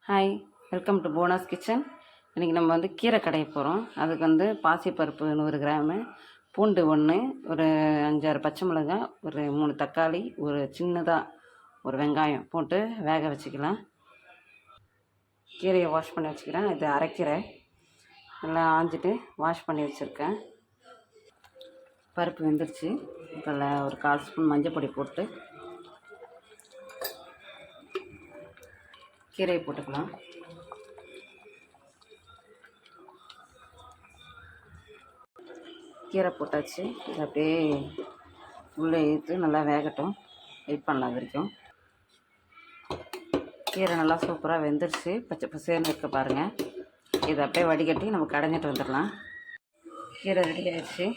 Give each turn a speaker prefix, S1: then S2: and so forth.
S1: Hi, welcome to Bonus kitchen. இன்றைக்கி நம்ம கீரை கடைய போகிறோம். அதுக்கு பாசிப்பருப்பு 100 கிராமு, பூண்டு 1, ஒரு 5-6 பச்சை மிளகாய், ஒரு 3 தக்காளி, ஒரு சின்னதாக ஒரு வெங்காயம் போட்டு வேக வச்சுக்கலாம். கீரையை வாஷ் பண்ணி வச்சுக்கிறேன். இது அரைக்கீரை, நல்லா ஆஞ்சிட்டு வாஷ் பண்ணி வச்சுருக்கேன். பருப்பு வெந்துருச்சு. இதில் ஒரு 1/4 ஸ்பூன் மஞ்சள் பொடி போட்டு கீரையை போட்டுக்கலாம். கீரை போட்டாச்சு. இது அப்படியே உள்ளே இழுத்து நல்லா வேகட்டும். வெயிட் பண்ணலாம். அது வரைக்கும் கீரை நல்லா சூப்பராக வெந்துருச்சு. பச்சை பசேர்னு இருக்க பாருங்கள். இதை அப்படியே வடிகட்டி நம்ம கடைஞ்சிட்டு வந்துடலாம். கீரை ரெடி ஆகிடுச்சு.